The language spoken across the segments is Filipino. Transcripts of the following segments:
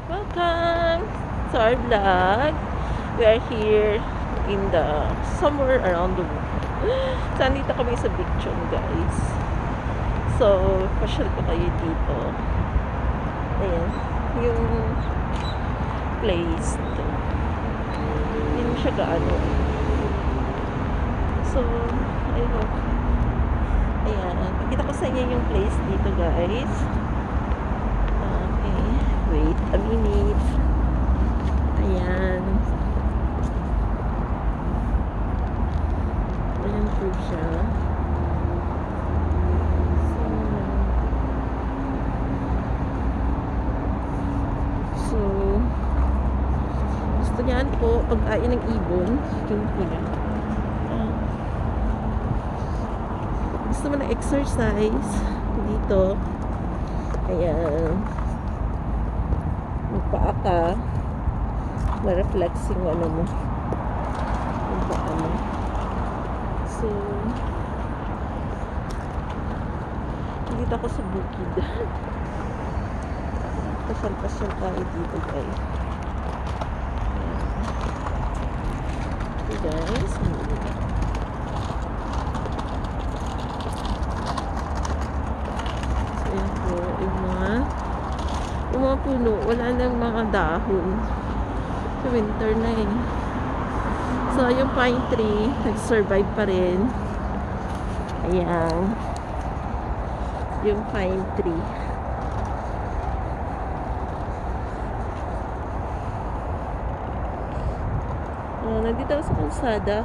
Welcome to our vlog. We are here in the somewhere around the world. So, andito kami sa Bicton, guys. So, pasyal ko kayo dito. Ayan. Yung place to. Hindi mo siya gaano. So, ayun. Ayan. Pakita ko sa inyo yung place dito, guys. Okay. Wait a minute. Ayan. Ayan po siya. So, gusto niyan po pagkain ng ibon. Yung pula. Gusto mo na exercise dito. Ayan. Magpaa ka. Ma-reflex yung ano mo. Yung paa mo. So, dito ako sa bukid. Pasyal-pasyal tayo dito, guys. Ayan. Okay, guys. So, ayan po. Yung mga puno, wala nang mga dahon. So, winter na eh. So, yung pine tree, nag-survive pa rin. Ayan. Yung pine tree. Nandito ako sa kalsada.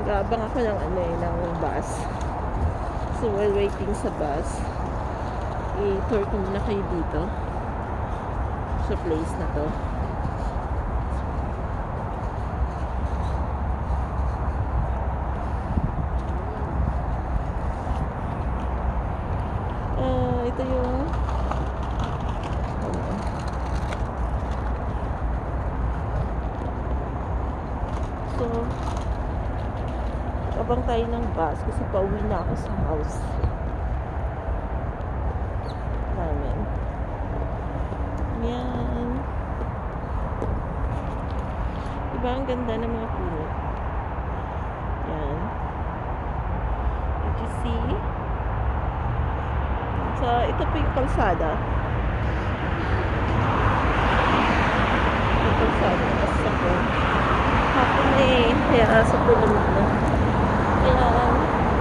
Nag-aabang ako ng ng bus. So, while waiting sa bus, i-tour ko muna kayo dito. Sa place na to. Ito yung so abang tayo ng bus kasi pauwi na ako sa house namin. Yan. Diba ang ganda ng mga puno? Yan. Did you see? So, ito po yung kalsada. Yung kalsada. Tapos ako. Hapon na eh. Kaya sa puno na. Kaya,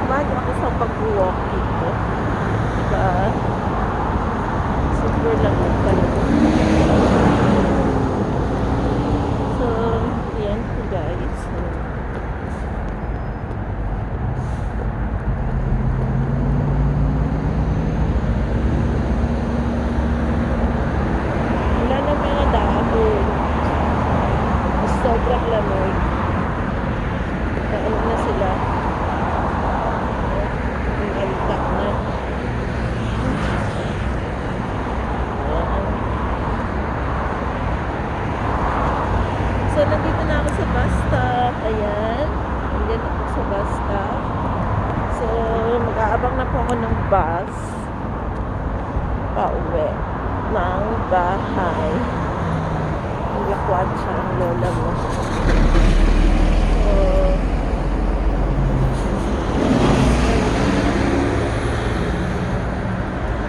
bago ako sa pag-walk dito. Diba? Super lang pala. So, yan po guys. Sobrang lamig. Ano na sila? Ang alta na. So, nandito na ako sa bus stop. Ayan. Nandito ako sa bus stop. So, mag-aabang na po ako ng bus. Pauwi ng bahay. Naglakuan siya ang lola mo.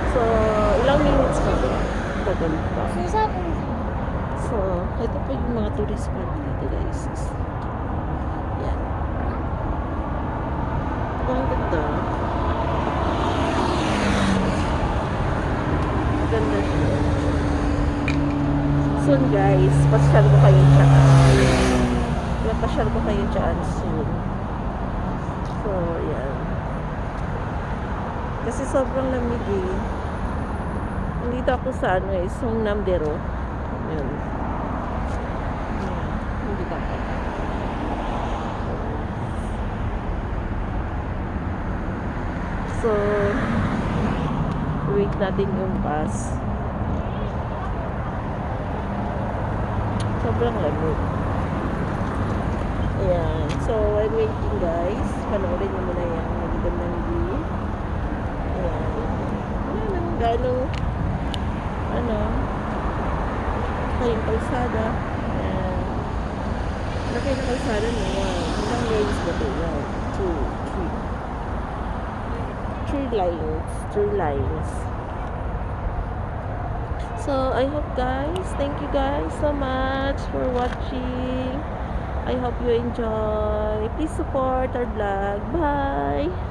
So, ilang minutes pa ba? Tagal pa. So, ito po yung mga tourist spot dito, guys. Yan. Ang ganda. Ganda siya. Soon, guys, pasyal ko kayo dyan. Pasyal ko kayo dyan soon. So, yan. Kasi sobrang lamig eh. Nandito ako sa Song Namdero. Yan. Hindi ka pa. So, wait natin yung bus. Sobrang lamig. Ayan. So, while waiting guys, panoorin nyo muna yung magandang view. Ayan. Wala nang ganong malaki yung kalsada. Ayan. Laki na kalsada na yan. Ilang lanes ba ito? 1, 2, 3. 3 lines. 3 lines. So, I hope guys, thank you guys so much for watching. I hope you enjoy. Please support our vlog. Bye!